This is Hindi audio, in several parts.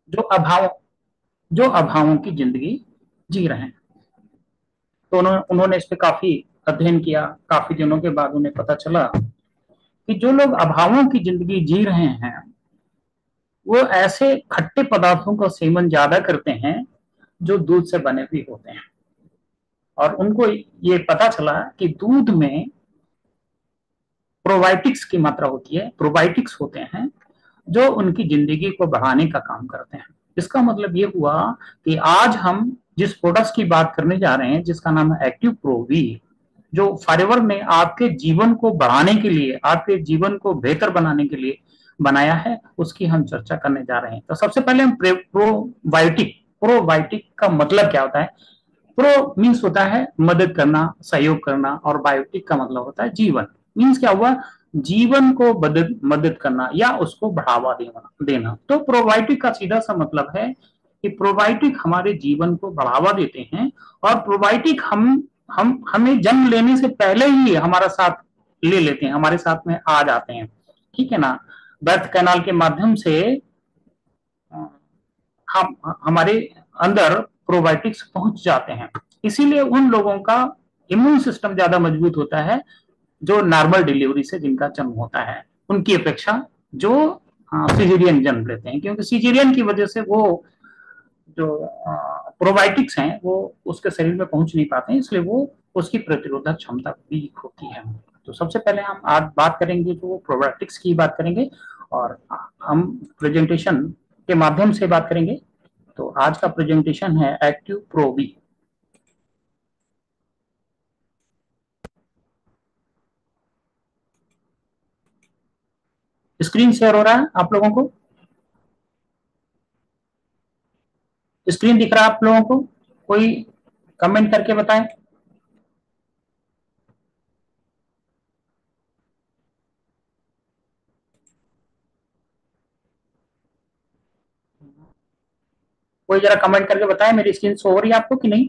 जो अभाव जो अभावों की जिंदगी जी रहे हैं। तो उन्होंने इस पे काफी अध्ययन किया। काफी दिनों के बाद उन्हें पता चला कि जो लोग अभावों की जिंदगी जी रहे हैं वो ऐसे खट्टे पदार्थों का सेवन ज्यादा करते हैं जो दूध से बने भी होते हैं। और उनको ये पता चला कि दूध में प्रोबायोटिक्स की मात्रा होती है, प्रोबायोटिक्स होते हैं जो उनकी जिंदगी को बढ़ाने का काम करते हैं। इसका मतलब ये हुआ कि आज हम जिस प्रोडक्ट्स की बात करने जा रहे हैं जिसका नाम है एक्टिव प्रोवी, जो फॉरएवर ने आपके जीवन को बढ़ाने के लिए, आपके जीवन को बेहतर बनाने के लिए बनाया है, उसकी हम चर्चा करने जा रहे हैं। तो सबसे पहले हम प्रोबायोटिक, प्रोबायोटिक का मतलब क्या होता है। प्रो मीन्स होता है मदद करना, सहयोग करना, और बायोटिक का मतलब होता है जीवन। मीन्स क्या हुआ, जीवन को मदद करना या उसको बढ़ावा देना। तो प्रोबायोटिक का सीधा सा मतलब है कि प्रोबायोटिक हमारे जीवन को बढ़ावा देते हैं। और प्रोबायोटिक हम हमें जन्म लेने से पहले ही हमारा साथ ले लेते हैं, हमारे साथ में आ जाते हैं। ठीक है ना। बर्थ कैनाल के माध्यम से हम हमारे अंदर प्रोबायोटिक्स पहुंच जाते हैं। इसीलिए उन लोगों का इम्यून सिस्टम ज्यादा मजबूत होता है जो नॉर्मल डिलीवरी से जिनका जन्म होता है, उनकी अपेक्षा जो सिजेरियन जन्म लेते हैं। क्योंकि सिजेरियन की वजह से वो जो प्रोबायोटिक्स हैं वो उसके शरीर में पहुंच नहीं पाते हैं, इसलिए वो उसकी प्रतिरोधक क्षमता वीक होती है। तो सबसे पहले हम आज बात करेंगे जो प्रोबायोटिक्स की बात करेंगे, और हम प्रेजेंटेशन के माध्यम से बात करेंगे। तो आज का प्रेजेंटेशन है एक्टिव प्रोबी। स्क्रीन शेयर हो रहा है आप लोगों को? स्क्रीन दिख रहा है आप लोगों को? कोई कमेंट करके बताएं। कोई जरा कमेंट करके बताएं मेरी स्क्रीन शो हो रही है आपको कि नहीं?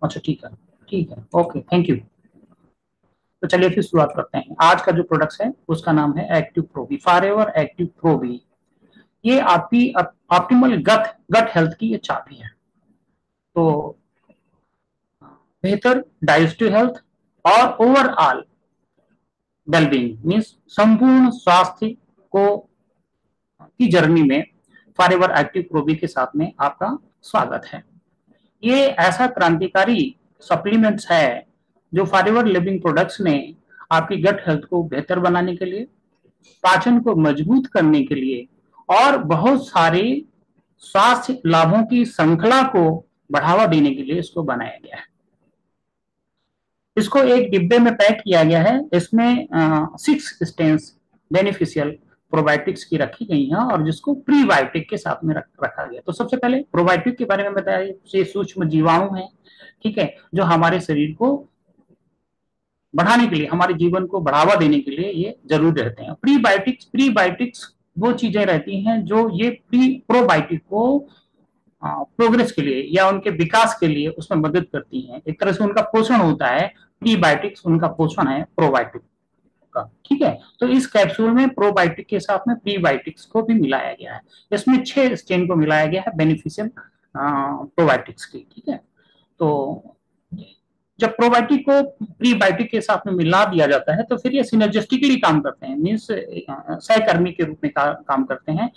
अच्छा ठीक है, ठीक है, ओके, थैंक यू। तो चलिए फिर शुरुआत करते हैं। आज का जो प्रोडक्ट है उसका नाम है एक्टिव प्रोबी, फॉरएवर एक्टिव प्रोबी। ये आपकी ऑप्टिमल गट गट हेल्थ की ये चाबी है। तो बेहतर डाइजेस्टिव हेल्थ और ओवरऑल वेलबींग मीन्स संपूर्ण स्वास्थ्य को की जर्नी में फॉरएवर एक्टिव प्रोबी के साथ में आपका स्वागत है। ये ऐसा क्रांतिकारी सप्लीमेंट्स है जो फॉरएवर लिविंग प्रोडक्ट्स ने आपकी गट हेल्थ को बेहतर बनाने के लिए, पाचन को मजबूत करने के लिए और बहुत सारे स्वास्थ्य लाभों की श्रृंखला को बढ़ावा देने के लिए इसको बनाया गया है। इसको एक डिब्बे में पैक किया गया है। इसमें 6 स्टेन्स बेनिफिशियल प्रोबायोटिक्स की रखी गई हैं और जिसको प्रीबायोटिक के साथ में रखा गया। तो सबसे पहले प्रोबायोटिक के बारे में बताया, ये सूक्ष्म जीवाणु है, ठीक है, जो हमारे शरीर को बढ़ाने के लिए, हमारे जीवन को बढ़ावा देने के लिए ये जरूर रहते हैं। प्रीबायोटिक्स प्रीबायोटिक्स वो चीजें रहती हैं जो ये प्रोबायोटिक को प्रोग्रेस के लिए या उनके विकास के लिए उसमें मदद करती हैं। एक तरह से उनका पोषण होता है। प्रीबायोटिक्स उनका पोषण है प्रोबायोटिक का, ठीक है। तो इस कैप्सूल में प्रोबायोटिक के साथ में प्रीबायोटिक्स को भी मिलाया गया है। इसमें 6 स्टेन को मिलाया गया है बेनिफिशियल प्रोबायोटिक्स की, ठीक है। तो जब प्रोबायोटिक को प्रीबायोटिक के साथ में मिला दिया जाता है तो फिर ये सिनर्जिस्टिकली काम करते हैं, मीन्स सहकर्मी के रूप में काम करते हैं।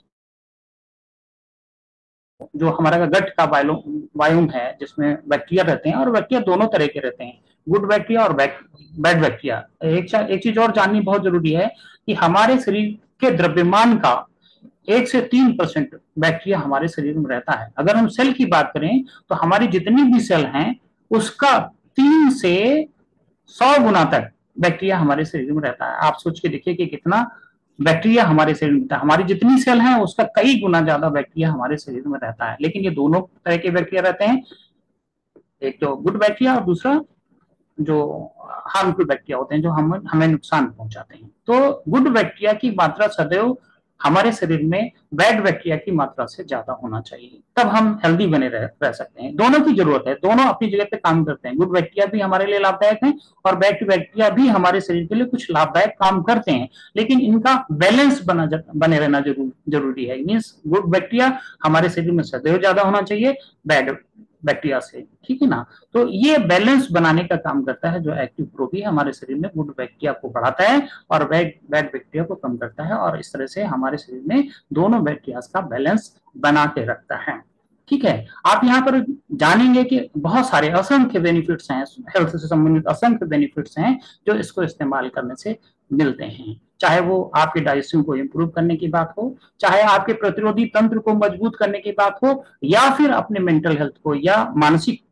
जो हमारा गट का वायुम है जिसमें बैक्टीरिया रहते हैं, और बैक्टीरिया दोनों तरह के रहते हैं, गुड बैक्टीरिया और बैड बैक्टीरिया। एक चीज और जाननी बहुत जरूरी है कि हमारे शरीर के द्रव्यमान का 1 से 3% बैक्टीरिया हमारे शरीर में रहता है। अगर हम सेल की बात करें तो हमारी जितनी भी सेल हैं उसका 3 से 100 गुना तक बैक्टीरिया हमारे शरीर में रहता है। आप सोच के देखिए कि कितना बैक्टीरिया हमारे शरीर में रहता है। हमारी जितनी सेल हैं उसका कई गुना ज्यादा बैक्टीरिया हमारे शरीर में रहता है। लेकिन ये दोनों तरह के बैक्टीरिया रहते हैं, एक तो गुड बैक्टीरिया और दूसरा जो हार्मफुल बैक्टीरिया होते हैं जो हमें नुकसान पहुंचाते हैं। तो गुड बैक्टीरिया की मात्रा सदैव हमारे शरीर में बैड बैक्टीरिया की मात्रा से ज्यादा होना चाहिए, तब हम हेल्दी बने रह सकते हैं। दोनों की जरूरत है, दोनों अपनी जगह पे काम करते हैं। गुड बैक्टीरिया भी हमारे लिए लाभदायक है और बैड बैक्टीरिया भी हमारे शरीर के लिए कुछ लाभदायक काम करते हैं, लेकिन इनका बैलेंस बने रहना जरूरी है। मीन्स गुड बैक्टीरिया हमारे शरीर में सदैव ज्यादा होना चाहिए बैड बैक्टीरिया से, ठीक है ना। तो ये बैलेंस बनाने का काम करता है जो एक्टिव प्रोबी हमारे शरीर में गुड बैक्टीरिया को बढ़ाता है और बैड बैक्टीरिया को कम करता है, और इस तरह से हमारे शरीर में दोनों बैक्टीरिया का बैलेंस बना के रखता है, ठीक है। आप यहाँ पर जानेंगे कि बहुत सारे असंख्य बेनिफिट्स हैं, हेल्थ से संबंधित असंख्य बेनिफिट्स हैं जो इसको इस्तेमाल करने से मिलते हैं। चाहे वो आपके डाइजेशन को इंप्रूव करने की बात हो, चाहे आपके प्रतिरोधी तंत्र को मजबूत करने की बात हो, या फिर अपने मेंटल हेल्थ को या मानसिक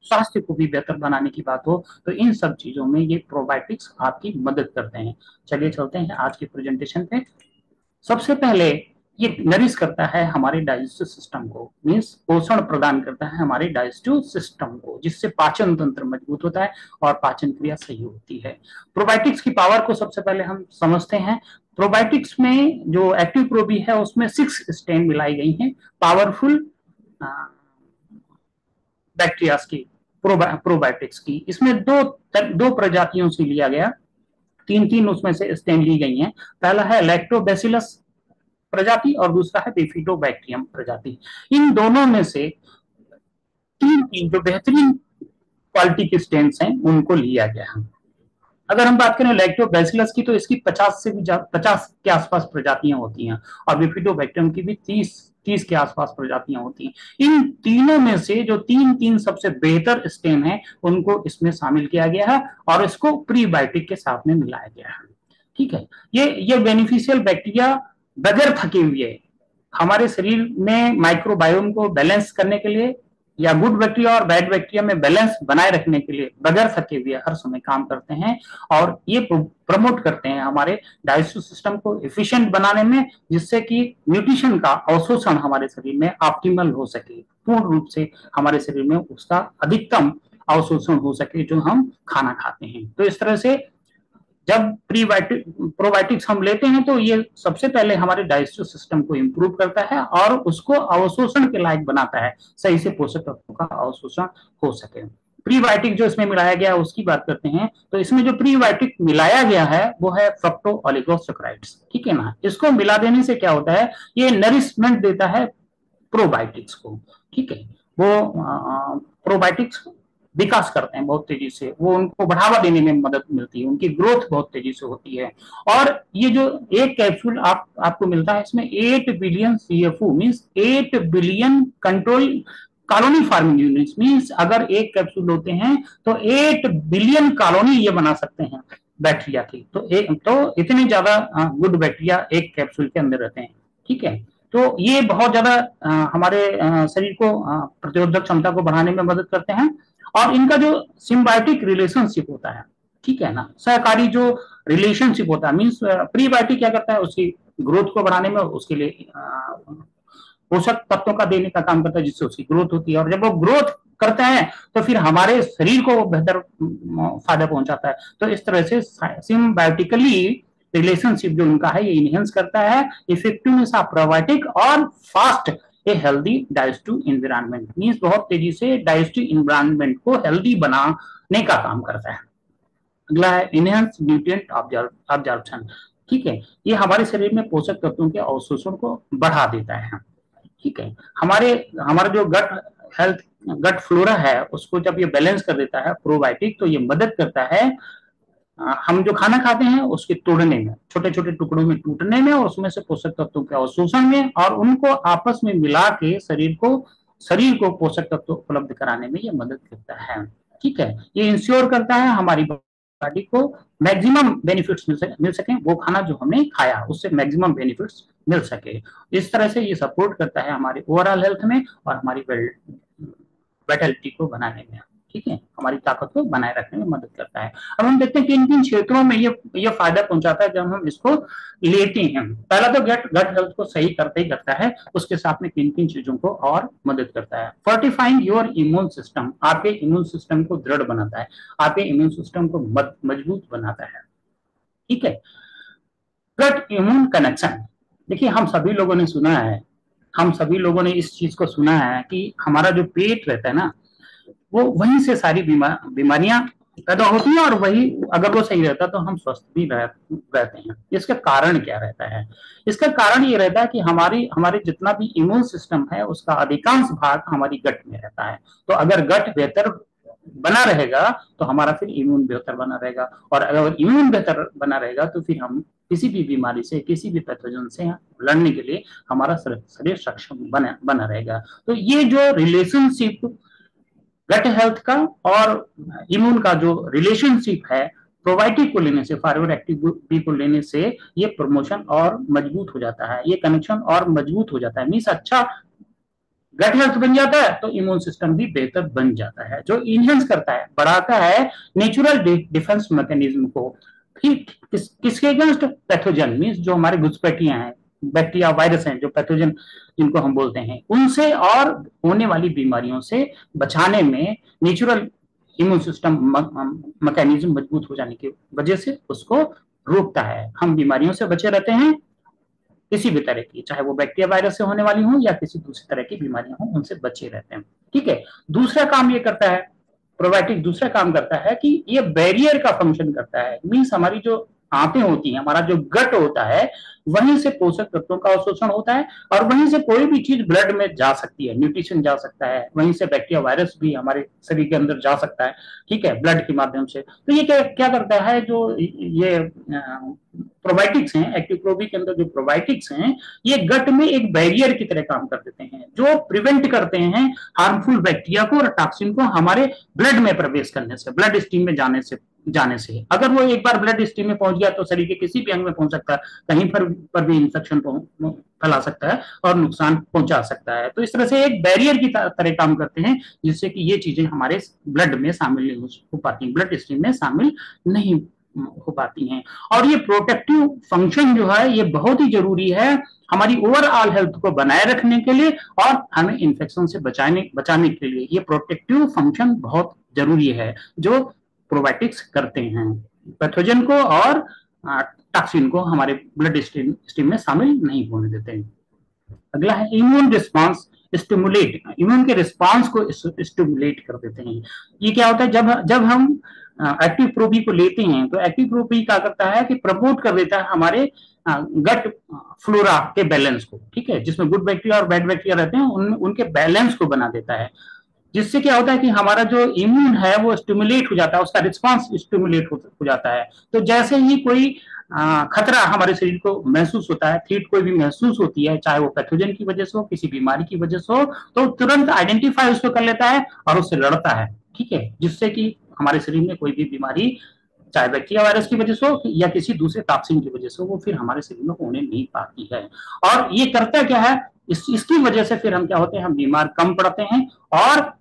स्वास्थ्य को भी बेहतर बनाने की बात हो, तो इन सब चीजों में ये प्रोबायोटिक्स आपकी मदद करते हैं। चलिए चलते हैं आज के प्रेजेंटेशन पे। सबसे पहले ये नरिश करता है हमारे डाइजेस्टिव सिस्टम को, मीन्स पोषण प्रदान करता है हमारे डाइजेस्टिव सिस्टम को, जिससे पाचन तंत्र मजबूत होता है और पाचन क्रिया सही होती है। प्रोबायोटिक्स की पावर को सबसे पहले हम समझते हैं। प्रोबायोटिक्स में जो एक्टिव प्रोबी है उसमें 6 स्ट्रेन मिलाई गई हैं पावरफुल बैक्टीरिया की, प्रोबायोटिक्स की। इसमें दो प्रजातियों से लिया गया, तीन उसमें से स्ट्रेन ली गई हैं। पहला है लैक्टोबैसिलस प्रजाति और दूसरा है बिफिडोबैक्टीरियम प्रजाति। इन दोनों में से तीन जो बेहतरीन क्वालिटी के स्ट्रेन्स हैं उनको लिया गया है। अगर हम बात करें लैक्टोबैसिलस की तो इसकी 50 के आसपास प्रजातियां होती हैं और बिफिडोबैक्टीरियम की भी 30 के आसपास प्रजातियां होती हैं। इन तीनों में से जो तीन सबसे बेहतर स्ट्रेन है उनको इसमें शामिल किया गया है और इसको प्रीबायोटिक के साथ में मिलाया गया है, ठीक है। ये बेनिफिशियल बैक्टीरिया बगैर थके हुए हमारे शरीर में माइक्रोबायोम को बैलेंस करने के लिए या गुड बैक्टीरिया और बैड बैक्टीरिया में बैलेंस बनाए रखने के लिए बगैर थके हुए हर समय काम करते हैं और ये प्रमोट करते हैं हमारे डाइजेस्टिव सिस्टम को एफिशिएंट बनाने में, जिससे कि न्यूट्रिशन का अवशोषण हमारे शरीर में ऑप्टिमल हो सके, पूर्ण रूप से हमारे शरीर में उसका अधिकतम अवशोषण हो सके जो हम खाना खाते हैं। तो इस तरह से जब प्रोबायोटिक्स हम लेते हैं तो ये सबसे पहले हमारे डाइजेस्टिव सिस्टम को इंप्रूव करता है और उसको अवशोषण के लायक बनाता है, सही से पोषक तत्वों का अवशोषण हो सके। प्रीबायोटिक जो इसमें मिलाया गया है उसकी बात करते हैं, तो इसमें जो प्रीबायोटिक मिलाया गया है वो है फ्रक्टो ओलिगोसैकराइड्स, ठीक है ना। इसको मिला देने से क्या होता है, ये नरिशमेंट देता है प्रोबायोटिक्स को, ठीक है। वो प्रोबायोटिक्स विकास करते हैं बहुत तेजी से, वो उनको बढ़ावा देने में मदद मिलती है, उनकी ग्रोथ बहुत तेजी से होती है। और ये जो एक कैप्सूल आपको मिलता है इसमें 8 billion CFU means 8 billion control colony forming units, means अगर एक कैप्सूल होते हैं तो 8 बिलियन कॉलोनी ये बना सकते हैं बैक्टीरिया की। तो इतने ज्यादा गुड बैक्टीरिया एक कैप्सूल के अंदर रहते हैं, ठीक है। तो ये बहुत ज्यादा हमारे शरीर को प्रतिरोधक क्षमता को बढ़ाने में मदद करते हैं। और इनका जो सिम्बायोटिक रिलेशनशिप होता है, ठीक है ना, सहकारी जो रिलेशनशिप होता है, मीन्स प्रीबायोटिक क्या करता है, उसकी ग्रोथ को बढ़ाने में उसके लिए पोषक तत्वों का देने का काम करता है जिससे उसकी ग्रोथ होती है, और जब वो ग्रोथ करता है तो फिर हमारे शरीर को बेहतर फायदा पहुंचाता है। तो इस तरह से सिम्बायोटिकली रिलेशनशिप जो उनका है ये इनहेंस करता है इफेक्टिवनेस ऑफ प्रोबायोटिक और fast a healthy digestive environment, means बहुत तेजी से डाइजेस्टिव एनवायरनमेंट को हेल्दी बनाने का काम करता है। अगला है इनहेंस न्यूट्रिएंट अब्जॉर्प्शन, ठीक है। ये हमारे शरीर में पोषक तत्वों के अवशोषण को बढ़ा देता है, ठीक है। हमारा जो गट फ्लोरा है उसको जब ये बैलेंस कर देता है प्रोबायोटिक, तो ये मदद करता है हम जो खाना खाते हैं उसके तोड़ने में, छोटे छोटे टुकड़ों में टूटने में और उसमें से पोषक तत्वों के अवशोषण में, और उनको आपस में मिला के शरीर को पोषक तत्व उपलब्ध कराने में ये मदद करता है, ठीक है। ये इंश्योर करता है हमारी बॉडी को मैक्सिमम बेनिफिट्स मिल सके, वो खाना जो हमने खाया उससे मैक्सिमम बेनिफिट्स मिल सके। इस तरह से ये सपोर्ट करता है हमारे ओवरऑल हेल्थ में और हमारी वाइटलिटी को बनाने में, ठीक है, हमारी ताकत को बनाए रखने में मदद करता है। अब हम देखते हैं कि किन क्षेत्रों में ये फायदा पहुंचाता है जब हम इसको लेते हैं। पहला तो गट हेल्थ को सही करते ही करता है, उसके साथ में किन चीजों को और मदद करता है। फोर्टिफाइंग योर इम्यून सिस्टम, आपके इम्यून सिस्टम को दृढ़ बनाता है, आपके इम्यून सिस्टम को मजबूत बनाता है, ठीक है। गट इम्यून कनेक्शन, देखिए हम सभी लोगों ने सुना है, हम सभी लोगों ने इस चीज को सुना है कि हमारा जो पेट रहता है ना, वो वहीं से सारी बीमारियां पैदा होती है, और वही अगर वो सही रहता तो हम स्वस्थ भी रहते हैं। इसका कारण क्या रहता है? इसका कारण ये रहता है कि हमारी हमारे जितना भी इम्यून सिस्टम है उसका अधिकांश भाग हमारी गट में रहता है। तो अगर गट बेहतर बना रहेगा तो हमारा फिर इम्यून बेहतर बना रहेगा, और अगर इम्यून बेहतर बना रहेगा तो फिर हम किसी भी बीमारी से, किसी भी पैथोजन से लड़ने के लिए हमारा शरीर सक्षम बना रहेगा। तो ये जो रिलेशनशिप गट हेल्थ का और इम्यून का जो रिलेशनशिप है, प्रोबायोटिक को लेने से, फॉरवर्ड एक्टिव बी को लेने से ये प्रमोशन और मजबूत हो जाता है, ये कनेक्शन और मजबूत हो जाता है। मीन्स अच्छा गट हेल्थ बन जाता है तो इम्यून सिस्टम भी बेहतर बन जाता है, जो इन्हेंस करता है, बढ़ाता है नेचुरल डिफेंस मैकेनिज्म को। फिर किसके अगेंस्ट? पैथोजन, मीन्स जो हमारे घुसपैठियां हैं, बैक्टीरिया वायरस हैं, जो पैथोजन जिनको हम बोलते हैं, उनसे और होने वाली बीमारियों से बचाने में नेचुरल इम्यून सिस्टम मैकेनिज्म मजबूत हो जाने की वजह से उसको रोकता है। हम बीमारियों से बचे रहते हैं, किसी भी तरह की, चाहे वो बैक्टीरिया वायरस से होने वाली हो या किसी दूसरी तरह की बीमारियां हो, उनसे बचे रहते हैं। ठीक है। दूसरा काम ये करता है प्रोबायोटिक, दूसरा काम करता है कि ये बैरियर का फंक्शन करता है। मीन्स हमारी जो आंतें होती हैं, हमारा जो गट होता है, वहीं से पोषक तत्वों का अवशोषण होता है, और वहीं से कोई भी चीज ब्लड में जा सकती है, न्यूट्रिशन जा सकता है, वहीं से बैक्टीरिया वायरस भी हमारे शरीर के अंदर जा सकता है। ठीक है, ब्लड के माध्यम से। तो ये क्या क्या करता है, जो ये प्रोबायोटिक्स हैं, एक्टिव प्रोबी के अंदर जो प्रोबायोटिक्स हैं, ये गट में एक बैरियर की तरह काम कर देते हैं, जो प्रिवेंट करते हैं हार्मफुल बैक्टीरिया को और टॉक्सिन को हमारे ब्लड में प्रवेश करने से, ब्लड स्ट्रीम में जाने से। अगर वो एक बार ब्लड स्ट्रीम में पहुंच गया तो शरीर के किसी भी अंग में पहुंच सकता है, कहीं पर भी इन्फेक्शन फैला सकता है और नुकसान पहुंचा सकता है। तो इस तरह से एक बैरियर की तरह काम करते हैं, जिससे कि ये चीजें हमारे ब्लड में शामिल नहीं हो पाती, ब्लड स्ट्रीम में शामिल नहीं हो पाती हैं। और ये प्रोटेक्टिव फंक्शन जो है ये बहुत ही जरूरी है हमारी ओवरऑल हेल्थ को बनाए रखने के लिए और हमें इन्फेक्शन से बचाने के लिए। ये प्रोटेक्टिव फंक्शन बहुत जरूरी है जो प्रोबायोटिक्स करते हैं, पैथोजन को और टॉक्सिन को हमारे ब्लड स्ट्रीम में शामिल नहीं होने देते हैं। अगला है इम्यून रिस्पांस स्टिमुलेट, इम्यून के रिस्पांस को स्टिमुलेट कर देते हैं। ये क्या होता है, जब हम एक्टिव प्रोबी को लेते हैं तो एक्टिव प्रोबी क्या करता है कि प्रमोट कर देता है हमारे गट फ्लोरा के बैलेंस को। ठीक है, जिसमें गुड बैक्टीरिया और बैड बैक्टीरिया रहते हैं उनके बैलेंस को बना देता है, जिससे क्या होता है कि हमारा जो इम्यून है वो स्टिमुलेट हो जाता है, उसका रिस्पांस स्टिमुलेट हो जाता है। तो जैसे ही कोई खतरा हमारे शरीर को महसूस होता है, थ्रेट कोई भी महसूस होती है, चाहे वो पैथोजन की वजह से हो, किसी बीमारी की वजह से हो, तो तुरंत आइडेंटिफाई उसको कर लेता है और उससे लड़ता है। ठीक है, जिससे कि हमारे शरीर में कोई भी बीमारी, चाहे बैक्टीरिया वायरस की वजह से हो या किसी दूसरे टॉक्सिन की वजह से हो, वो फिर हमारे शरीर में होने नहीं पाती है। और ये करता क्या है, इसकी वजह से फिर हम क्या होते हैं, हम बीमार कम पड़ते हैं, और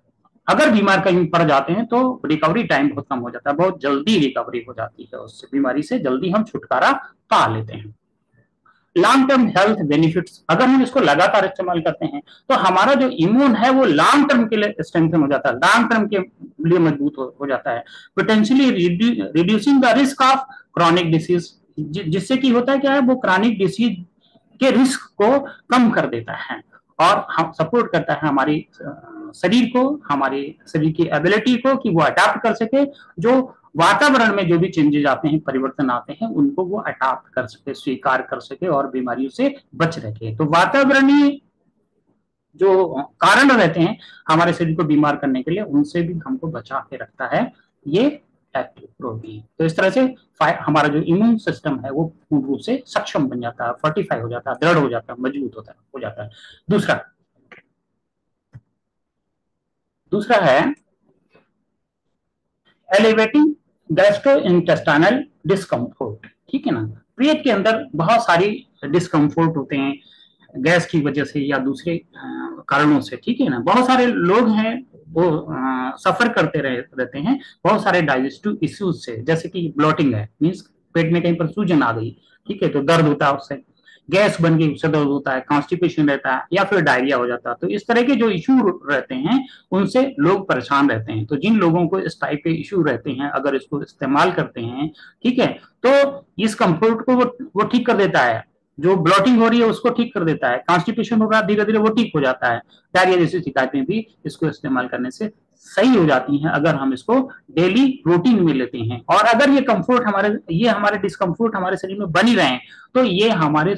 अगर बीमार कहीं पड़ जाते हैं तो रिकवरी टाइम बहुत कम हो जाता है, बहुत जल्दी रिकवरी हो जाती है, उससे बीमारी से जल्दी हम छुटकारा पा लेते हैं। लॉन्ग टर्म हेल्थ बेनिफिट्स, अगर हम इसको लगातार इस्तेमाल करते हैं तो हमारा जो इम्यून है वो लॉन्ग टर्म के लिए स्ट्रेंथन हो जाता है, लॉन्ग टर्म के लिए मजबूत हो जाता है। Potentially reducing the risk of chronic disease, जिससे कि होता है क्या है, वो क्रॉनिक डिसीज के रिस्क को कम कर देता है और हम सपोर्ट करता है हमारी शरीर को, हमारे शरीर की एबिलिटी को कि वो अडाप्ट कर सके, जो वातावरण में जो भी चेंजेस आते हैं, परिवर्तन आते हैं, उनको वो अडाप्ट कर सके, स्वीकार कर सके और बीमारियों से बच रखे। तो वातावरणीय जो कारण रहते हैं हमारे शरीर को बीमार करने के लिए, उनसे भी हमको बचा के रखता है ये एक्टिव प्रोबी। तो इस तरह से हमारा जो इम्यून सिस्टम है वो पूर्ण रूप से सक्षम बन जाता है, फोर्टिफाई हो जाता है, दृढ़ हो जाता है, मजबूत हो जाता है। दूसरा है एलिवेटिंग गैस्ट्रोइंटेस्टाइनल डिस्कम्फोर्ट। ठीक है ना, पेट के अंदर बहुत सारी डिस्कम्फोर्ट होते हैं गैस की वजह से या दूसरे कारणों से। ठीक है ना, बहुत सारे लोग हैं वो सफर करते रहते हैं बहुत सारे डाइजेस्टिव इश्यूज से, जैसे कि ब्लोटिंग है, मीन्स पेट में कहीं पर सूजन आ गई, ठीक है, तो दर्द होता है उससे, गैस बन गई उससे दर्द होता है, कॉन्स्टिपेशन रहता है या फिर डायरिया हो जाता है। तो इस तरह के जो इशू रहते हैं उनसे लोग परेशान रहते हैं। तो जिन लोगों को इस टाइप के इशू रहते हैं, अगर इसको इस्तेमाल करते हैं, ठीक है, तो इस कंफर्ट को वो ठीक कर देता है। जो ब्लॉटिंग हो रही है उसको ठीक कर देता है, कॉन्स्टिपेशन हो रहा है धीरे धीरे वो ठीक हो जाता है, डायरिया जैसी शिकायतें भी इसको इस्तेमाल करने से सही हो जाती हैं अगर हम इसको डेली रूटीन में लेते हैं। और अगर ये हमारे डिस्कम्फर्ट हमारे शरीर में बनी रहे तो ये हमारे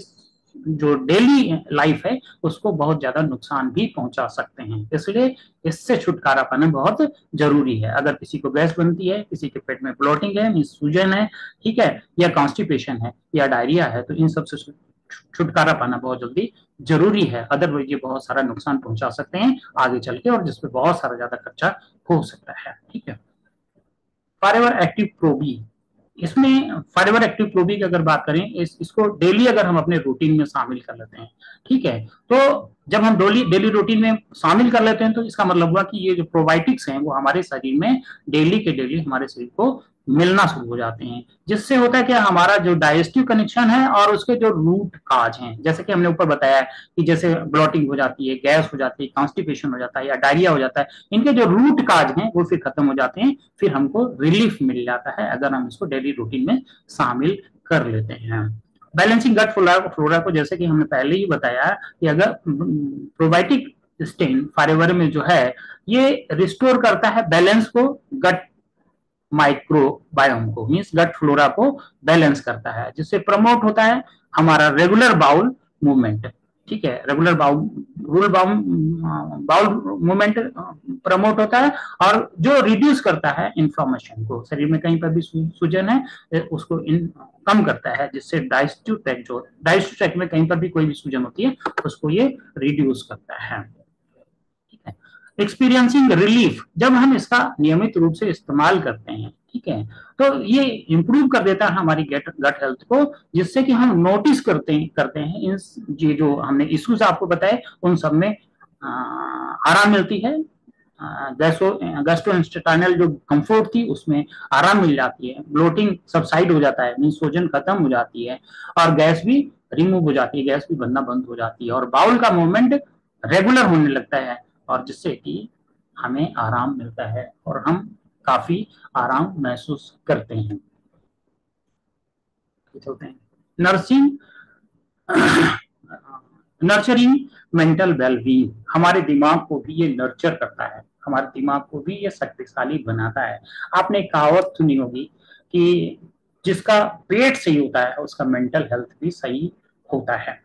जो डेली लाइफ है उसको बहुत ज्यादा नुकसान भी पहुंचा सकते हैं, इसलिए इससे छुटकारा पाना बहुत जरूरी है। अगर किसी को गैस बनती है, किसी के पेट में ब्लोटिंग है, सूजन है, ठीक है, या कॉन्स्टिपेशन है या डायरिया है, तो इन सबसे छुटकारा पाना बहुत जल्दी जरूरी है, अदरवाइज ये बहुत सारा नुकसान पहुंचा सकते हैं आगे चल के और जिसपे बहुत सारा ज्यादा खर्चा हो सकता है। ठीक है, फॉरएवर एक्टिव प्रोबी, इसमें फॉरएवर एक्टिव प्रोबी की अगर बात करें इसको डेली अगर हम अपने रूटीन में शामिल कर लेते हैं, ठीक है, तो जब हम डेली रूटीन में शामिल कर लेते हैं तो इसका मतलब हुआ कि ये जो प्रोबायोटिक्स हैं वो हमारे शरीर में डेली के डेली हमारे शरीर को मिलना शुरू हो जाते हैं, जिससे होता है कि हमारा जो डाइजेस्टिव कनेक्शन है और उसके जो रूट काज हैं, जैसे कि हमने ऊपर बताया कि जैसे ब्लॉटिंग हो जाती है, गैस हो जाती है, कॉन्स्टिपेशन हो जाता है या डायरिया हो जाता है, इनके जो रूट काज हैं वो फिर खत्म हो जाते हैं, फिर हमको रिलीफ मिल जाता है अगर हम इसको डेली रूटीन में शामिल कर लेते हैं। बैलेंसिंग गट फ्लोरा को जैसे कि हमने पहले ही बताया कि अगर प्रोबायोटिक स्टेन फॉरएवर में जो है ये रिस्टोर करता है बैलेंस को, गट माइक्रोबायोम को, मींस गट फ्लोरा को बैलेंस करता है, जिससे प्रमोट होता है हमारा रेगुलर बाउल मूवमेंट। ठीक है, रेगुलर बाउल मूवमेंट प्रमोट होता है और जो रिड्यूस करता है इंफ्लेमेशन को, शरीर में कहीं पर भी सूजन है उसको कम करता है, जिससे डाइजेस्टिव ट्रैक्ट में कहीं पर भी कोई भी सूजन होती है उसको ये रिड्यूस करता है। ठीक है, एक्सपीरियंसिंग रिलीफ, जब हम इसका नियमित रूप से इस्तेमाल करते हैं, ठीक है, तो ये इंप्रूव कर देता है हमारी गट हेल्थ को, जिससे कि हम नोटिस करते हैं इन ये जो हमने इश्यूज आपको बताए उन सब में आराम मिलती है, गैस्ट्रोइंटेस्टाइनल जो कंफर्ट थी उसमें आराम मिल जाती है, ब्लोटिंग सबसाइड हो जाता है, सूजन खत्म हो जाती है और गैस भी रिमूव हो जाती है, गैस भी बनना बंद हो जाती है और बाउल का मूवमेंट रेगुलर होने लगता है और जिससे कि हमें आराम मिलता है और हम काफी आराम महसूस करते हैं। नर्सिंग नर्चरिंग मेंटल वेलबींग, हमारे दिमाग को भी ये नर्चर करता है, हमारे दिमाग को भी ये शक्तिशाली बनाता है। आपने कहावत सुनी होगी कि जिसका पेट सही होता है उसका मेंटल हेल्थ भी सही होता है।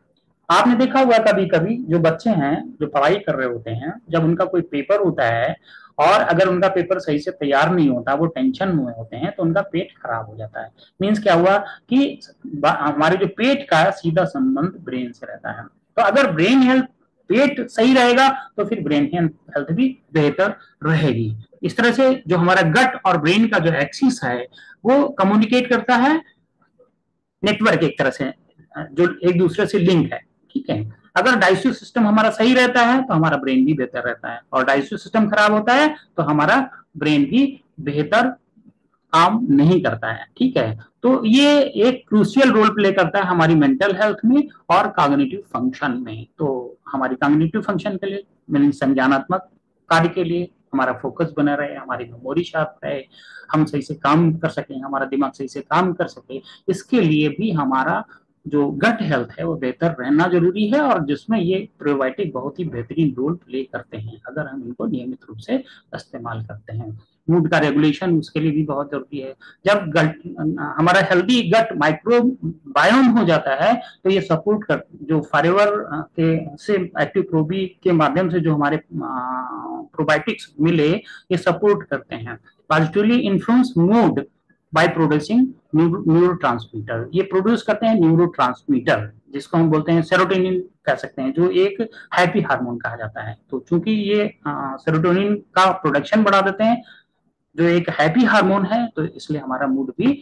आपने देखा हुआ कभी कभी जो बच्चे हैं जो पढ़ाई कर रहे होते हैं, जब उनका कोई पेपर होता है और अगर उनका पेपर सही से तैयार नहीं होता, वो टेंशन में होते हैं तो उनका पेट खराब हो जाता है। मीन्स क्या हुआ कि हमारे जो पेट का सीधा संबंध ब्रेन से रहता है, तो अगर ब्रेन हेल्थ पेट सही रहेगा तो फिर ब्रेन हेल्थ भी बेहतर रहेगी। इस तरह से जो हमारा गट और ब्रेन का जो एक्सिस है वो कम्युनिकेट करता है, नेटवर्क एक तरह से जो एक दूसरे से लिंक है। ठीक है, अगर डाइजेस्टिव सिस्टम हमारा सही रहता है तो हमारा ब्रेन भी बेहतर रहता है और डाइजेस्टिव सिस्टम खराब होता है तो हमारा ब्रेन भी बेहतर काम नहीं करता है। ठीक है, तो ये एक क्रूशियल रोल प्ले करता है हमारी मेंटल हेल्थ में और कॉग्निटिव फंक्शन में। तो हमारी कॉग्निटिव फंक्शन के लिए, मीनिंग संज्ञानात्मक कार्य के लिए, हमारा फोकस बना रहे, हमारी मेमोरी शार्प रहे, हम सही से काम कर सकें, हमारा दिमाग सही से काम कर सके, इसके लिए भी हमारा जो गट हेल्थ है वो बेहतर रहना जरूरी है और जिसमें ये प्रोबायोटिक बहुत ही बेहतरीन रोल प्ले करते हैं अगर हम इनको नियमित रूप से इस्तेमाल करते हैं। मूड का रेगुलेशन उसके लिए भी बहुत जरूरी है। जब गट हमारा हेल्दी गट माइक्रोबायोम हो जाता है तो ये सपोर्ट कर जो फॉरएवर के से एक्टिव प्रोबी के माध्यम से जो हमारे प्रोबायोटिक्स मिले ये सपोर्ट करते हैं, positively influence mood by producing neurotransmitter, ये प्रोड्यूस करते हैं न्यूरोट्रांसमीटर जिसको हम बोलते हैं सेरोटोनिन कह सकते हैं, जो एक हैप्पी हार्मोन कहा जाता है। तो चूंकि ये सेरोटोनिन का प्रोडक्शन बढ़ा देते हैं जो एक हैप्पी हार्मोन है, तो इसलिए हमारा मूड भी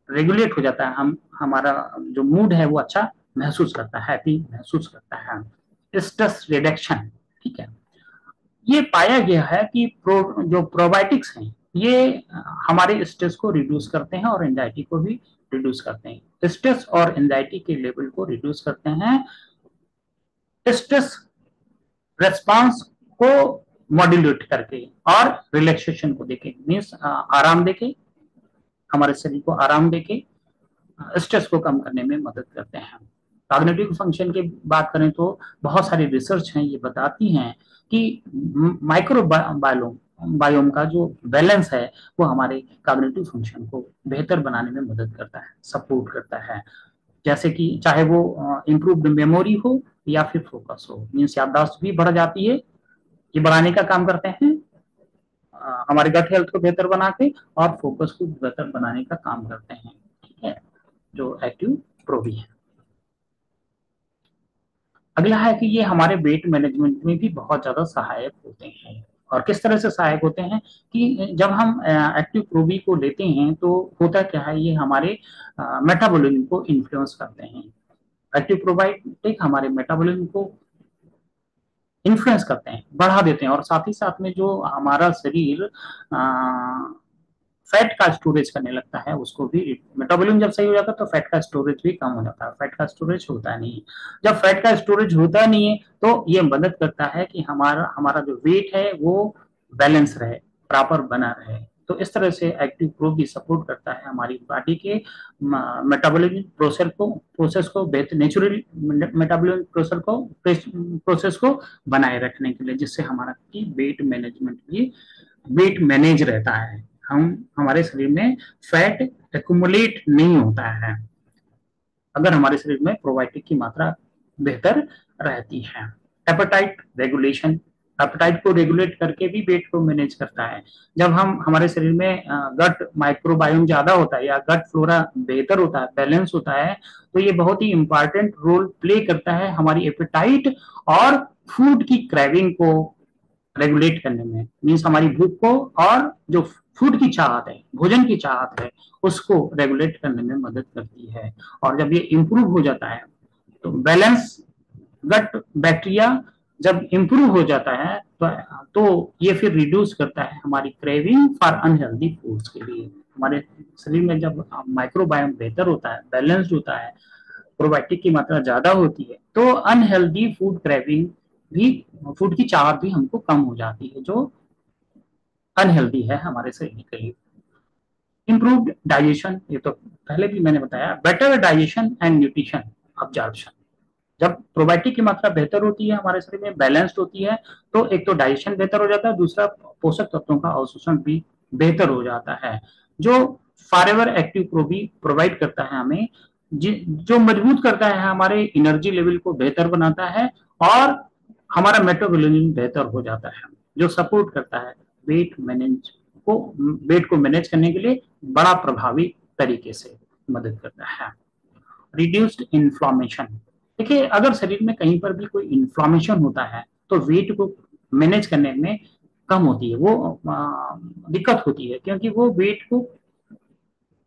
रेगुलेट हो जाता है, हमारा जो मूड है वो अच्छा महसूस करता है, हैप्पी महसूस करता है। स्ट्रेस रिडक्शन, ठीक है, ये पाया गया है कि जो प्रोबायोटिक्स हैं ये हमारे स्ट्रेस को रिड्यूस करते हैं और एंजाइटी को भी रिड्यूस करते हैं। स्ट्रेस और एंजाइटी के लेवल को रिड्यूस करते हैं, स्ट्रेस रेस्पॉन्स को मॉड्यूलेट करके और रिलैक्सेशन को देके, मीन्स आराम देके, हमारे शरीर को आराम देके स्ट्रेस को कम करने में मदद करते हैं। कॉग्निटिव फंक्शन की बात करें तो बहुत सारी रिसर्च हैं, ये बताती हैं कि माइक्रो बायोम का जो बैलेंस है वो हमारे कॉग्निटिव फंक्शन को बेहतर बनाने में मदद करता है, सपोर्ट करता है। जैसे कि चाहे वो इम्प्रूव्ड मेमोरी हो या फिर फोकस हो, मीन्स याददाश्त भी बढ़ जाती है, ये बढ़ाने का काम करते हैं हमारे गट हेल्थ को बेहतर बना के, और फोकस को बेहतर बनाने का काम करते हैं, ठीक है, जो एक्टिव प्रोबी है। अगला है कि ये हमारे वेट मैनेजमेंट में भी बहुत ज्यादा सहायक होते हैं। और किस तरह से सहायक होते हैं कि जब हम एक्टिव प्रोबी को लेते हैं तो होता क्या है, ये हमारे मेटाबॉलिज्म को इन्फ्लुएंस करते हैं। एक्टिव प्रोबायोटिक हमारे मेटाबॉलिज्म को इन्फ्लुएंस करते हैं, बढ़ा देते हैं, और साथ ही साथ में जो हमारा शरीर फैट का स्टोरेज करने लगता है उसको भी, मेटाबॉलिज्म जब सही हो जाता है तो फैट का स्टोरेज भी कम हो जाता है, फैट का स्टोरेज होता नहीं। जब फैट का स्टोरेज होता नहीं है तो ये मदद करता है कि हमारा हमारा जो वेट है वो बैलेंस रहे, प्रॉपर बना रहे। तो इस तरह से एक्टिव प्रो भी सपोर्ट करता है हमारी बॉडी के मेटाबॉलिज्म प्रोसेस को बेहतर, नेचुरल मेटाबॉलिज्म प्रोसेस को बनाए रखने के लिए, जिससे हमारा वेट मैनेजमेंट भी, वेट मैनेज रहता है, हम हमारे शरीर में फैट एक्यूमुलेट नहीं होता है अगर हमारे शरीर में प्रोबायोटिक की मात्रा बेहतर रहती है। हेपेटाइट रेगुलेशन, हेपेटाइट को रेगुलेट करके भी वेट को मैनेज करता है। जब हम हमारे शरीर में गट माइक्रोबायोम ज्यादा होता है या गट फ्लोरा बेहतर होता है, बैलेंस होता है, तो ये बहुत ही इंपॉर्टेंट रोल प्ले करता है हमारी एपेटाइट और फूड की क्रेविंग को रेगुलेट करने में, मीन्स हमारी भूख को, और जो फूड की चाहत है, भोजन की चाहत है, उसको रेगुलेट करने में मदद करती है। और जब ये इंप्रूव हो जाता है तो बैलेंस गट बैक्टीरिया जब इंप्रूव हो जाता है तो ये फिर रिड्यूस करता है हमारी क्रेविंग फॉर अनहेल्दी फूड्स के लिए। हमारे शरीर में जब माइक्रोबायोम बेहतर होता है, बैलेंस्ड होता है, प्रोबायोटिक की मात्रा ज्यादा होती है, तो अनहेल्दी फूड क्रेविंग भी, फूड की चाहत भी हमको कम हो जाती है, जो अनहेल्दी है हमारे शरीर के लिए। इम्प्रूव्ड डाइजेशन, ये तो पहले भी मैंने बताया। Better digestion and nutrition absorption, जब प्रोबायोटिक की मात्रा बेहतर होती है, हमारे शरीर में बैलेंस्ड होती है, तो एक तो डाइजेशन बेहतर हो जाता है, दूसरा पोषक तत्वों का अवशोषण भी बेहतर हो जाता है, जो फॉरएवर एक्टिव प्रोबी प्रोवाइड करता है हमें, जो मजबूत करता है हमारे एनर्जी लेवल को, बेहतर बनाता है, और हमारा मेटाबॉलिज्म बेहतर हो जाता है, जो सपोर्ट करता है वेट मैनेज को, वेट को मैनेज करने के लिए बड़ा प्रभावी तरीके से मदद करता है। रिड्यूस्ड इन्फ्लामेशन, देखिए अगर शरीर में कहीं पर भी कोई इन्फ्लामेशन होता है तो वेट को मैनेज करने में कम होती है, वो दिक्कत होती है, क्योंकि वो वेट को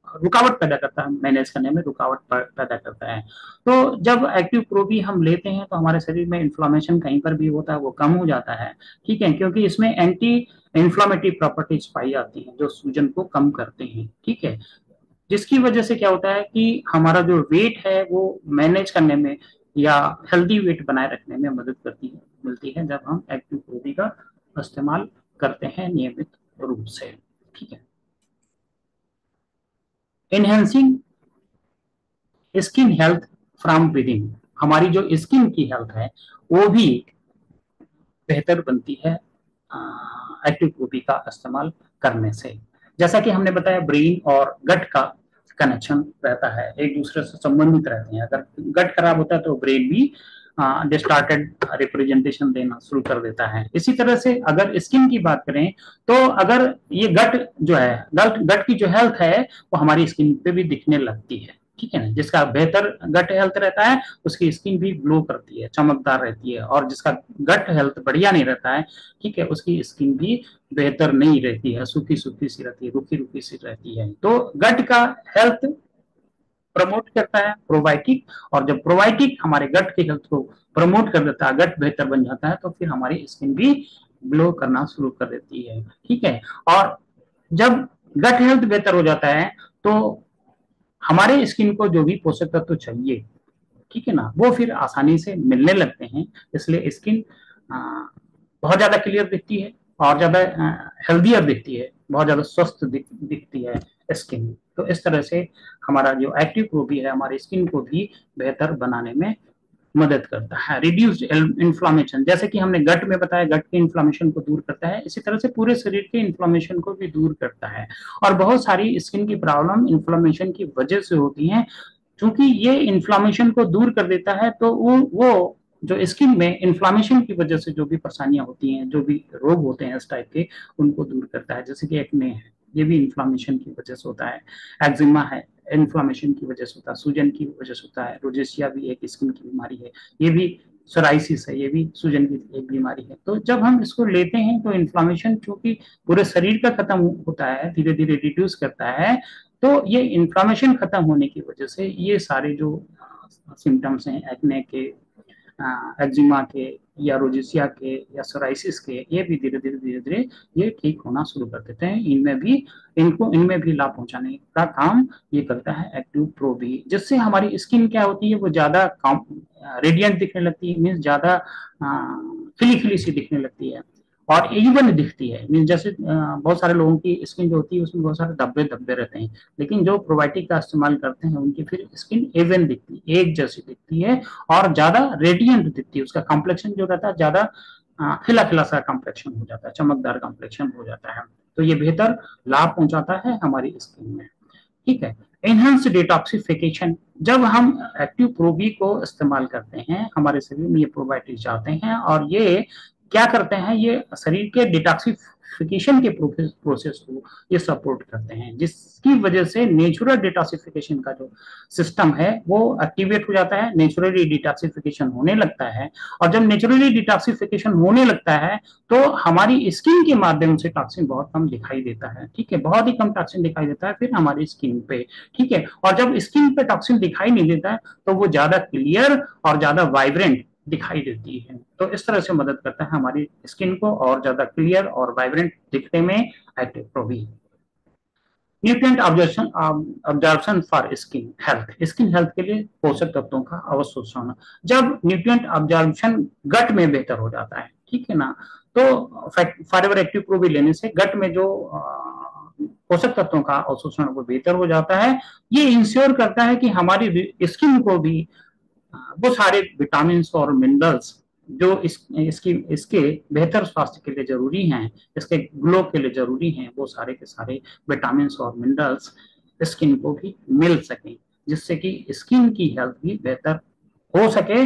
रुकावट पैदा करता है, मैनेज करने में रुकावट पैदा करता है। तो जब एक्टिव प्रो भी हम लेते हैं तो हमारे शरीर में इन्फ्लामेशन कहीं पर भी होता है वो कम हो जाता है, ठीक है, क्योंकि इसमें एंटी इन्फ्लामेटरी प्रॉपर्टीज पाई जाती हैं जो सूजन को कम करते हैं, ठीक है, जिसकी वजह से क्या होता है कि हमारा जो वेट है वो मैनेज करने में या हेल्दी वेट बनाए रखने में मदद मिलती है जब हम एक्टिव प्रोबी का इस्तेमाल करते हैं नियमित रूप से, ठीक है। Enhancing skin health from within, हमारी जो स्किन की हेल्थ है वो भी बेहतर बनती है एक्टिव प्रोबी का इस्तेमाल करने से। जैसा कि हमने बताया ब्रेन और गट का कनेक्शन रहता है, एक दूसरे से संबंधित रहते हैं। अगर गट खराब होता है तो ब्रेन भी डिस्टार्टेड रिप्रेजेंटेशन देना शुरू कर देता है। इसी तरह से अगर स्किन की बात करें तो अगर ये गट जो है, गट की जो हेल्थ है वो हमारी स्किन पे भी दिखने लगती है, ठीक है ना। जिसका बेहतर गट हेल्थ रहता है उसकी स्किन भी ग्लो करती है, चमकदार रहती है, और जिसका गट हेल्थ बढ़िया नहीं रहता है, ठीक है, उसकी स्किन भी बेहतर नहीं रहती है, सूखी सूखी सी रहती है, रुखी रुखी सी रहती है। तो गट का हेल्थ प्रमोट करता है प्रोबायोटिक, और जब प्रोबायोटिक हमारे गट की हेल्थ को प्रमोट कर देता है, गट बेहतर बन जाता है, तो फिर हमारी स्किन भी ग्लो करना शुरू कर देती है, ठीक है। और जब गट हेल्थ बेहतर हो जाता है तो हमारे स्किन को जो भी पोषक तत्व चाहिए, ठीक है ना, वो फिर आसानी से मिलने लगते हैं, इसलिए स्किन बहुत ज्यादा क्लियर दिखती है और ज्यादा हेल्दियर दिखती है, बहुत ज्यादा स्वस्थ दिखती है स्किन। तो इस तरह से हमारा जो एक्टिव प्रो भी है हमारी स्किन को भी बेहतर बनाने में मदद करता है। रिड्यूस्ड इन्फ्लामेशन, जैसे कि हमने गट में बताया, गट के इन्फ्लामेशन को दूर करता है, इसी तरह से पूरे शरीर के इन्फ्लामेशन को भी दूर करता है। और बहुत सारी स्किन की प्रॉब्लम इन्फ्लामेशन की वजह से होती हैं, क्योंकि ये इन्फ्लामेशन को दूर कर देता है, तो वो जो स्किन में इन्फ्लामेशन की वजह से जो भी परेशानियां होती हैं, जो भी रोग होते हैं इस टाइप के, उनको दूर करता है। जैसे कि एक्ने है, ये भी इन्फ्लामेशन की वजह से होता है। एक्जिमा है, इन्फ्लामेशन की वजह से होता है। सूजन की वजह से होता है। रोजेशिया भी एक स्किन की बीमारी है, ये भी सोराइसिस है, ये भी सूजन की एक बीमारी है। तो जब हम इसको लेते हैं तो इन्फ्लामेशन चूंकि पूरे शरीर का खत्म होता है, धीरे धीरे रिड्यूस करता है, तो ये इन्फ्लामेशन खत्म होने की वजह से ये सारे जो सिम्टम्स हैं एक्ने के, एक्जिमा के, या रोजेशिया के, या सोराइसिस के, ये भी धीरे धीरे धीरे धीरे ये ठीक होना शुरू कर देते हैं। इनमें भी लाभ पहुंचाने का काम ये करता है एक्टिव प्रो भी, जिससे हमारी स्किन क्या होती है, वो ज्यादा रेडियंट दिखने लगती है, मीन्स ज्यादा खिली खिली सी दिखने लगती है और इवन दिखती है। मीन्स जैसे बहुत सारे लोगों की स्किन जो होती है उसमें बहुत सारे धब्बे धब्बे रहते हैं, लेकिन जो प्रोबायोटिक का इस्तेमाल करते हैं उनकी फिर स्किन इवन दिखती है, एक जैसी दिखती है और ज्यादा रेडियंट दिखती है। उसका कॉम्प्लेक्शन जो रहता है ज्यादा खिला खिला सा कॉम्प्लेक्शन हो जाता है, चमकदार कॉम्प्लेक्शन हो जाता है। तो ये बेहतर लाभ पहुंचाता है हमारी स्किन में। ठीक है। एनहांस डिटॉक्सिफिकेशन, जब हम एक्टिव प्रोबी को इस्तेमाल करते हैं हमारे शरीर में ये प्रोबायोटिक जाते हैं और ये क्या करते हैं, ये शरीर के डिटॉक्सिफिकेशन के प्रोसेस को ये सपोर्ट करते हैं, जिसकी वजह से नेचुरल डिटॉक्सिफिकेशन का जो सिस्टम है वो एक्टिवेट हो जाता है, नेचुरली डिटॉक्सिफिकेशन होने लगता है। और जब नेचुरली डिटॉक्सिफिकेशन होने लगता है तो हमारी स्किन के माध्यम से टॉक्सिन बहुत कम दिखाई देता है। ठीक है, बहुत ही कम टॉक्सिन दिखाई देता है फिर हमारी स्किन पे। ठीक है, और जब स्किन पे टॉक्सिन दिखाई नहीं देता है तो वो ज्यादा क्लियर और ज्यादा वाइब्रेंट दिखाई देती है। तो इस तरह से मदद करता है हमारी स्किन को और ज्यादा क्लियर और वाइब्रेंट दिखने में एक्टिव प्रो भी। Nutrient absorption for skin health, skin health के लिए पोषक तत्वों का अवशोषण। जब न्यूट्रिएंट अब्जॉर्प्शन गट में बेहतर हो जाता है, ठीक है ना, तो फॉरएवर एक्टिव प्रो भी लेने से गट में जो पोषक तत्वों का अवशोषण वो बेहतर हो जाता है। ये इंश्योर करता है कि हमारी स्किन को भी वो सारे विटामिन और मिनरल्स जो इसके बेहतर स्वास्थ्य के लिए जरूरी हैं, इसके ग्लो के लिए जरूरी हैं, वो सारे के सारे विटामिन और मिनरल्स स्किन को भी मिल सके, जिससे कि स्किन की हेल्थ भी बेहतर हो सके,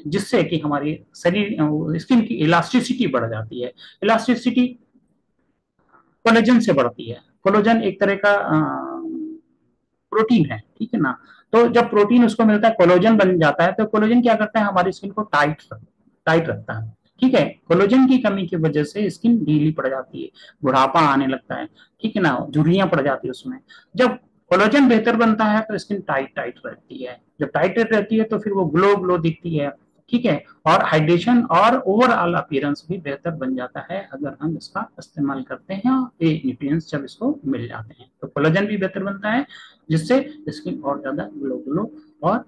जिससे कि हमारी शरीर स्किन की इलास्टिसिटी बढ़ जाती है। इलास्टिसिटी कोलेजन से बढ़ती है। कोलेजन एक तरह का प्रोटीन है, ठीक है ना। तो जब प्रोटीन उसको मिलता है, कोलेजन बन जाता है, तो कोलेजन क्या करता है, हमारी स्किन को टाइट रखता है। ठीक है, कोलेजन की कमी की वजह से स्किन ढीली पड़ जाती है, बुढ़ापा आने लगता है, ठीक है ना, झुर्रियां पड़ जाती है उसमें। जब कोलेजन बेहतर बनता है तो स्किन टाइट टाइट रहती है, जब टाइट रहती है तो फिर वो ग्लो ग्लो दिखती है। ठीक है, और हाइड्रेशन और ओवरऑल अपीयरेंस भी बेहतर बन जाता है अगर हम इसका इस्तेमाल करते हैं, ये न्यूट्रिएंट्स जब इसको मिल जाते हैं तो कोलेजन भी बेहतर बनता है, जिससे स्किन और ज्यादा ग्लो ग्लो और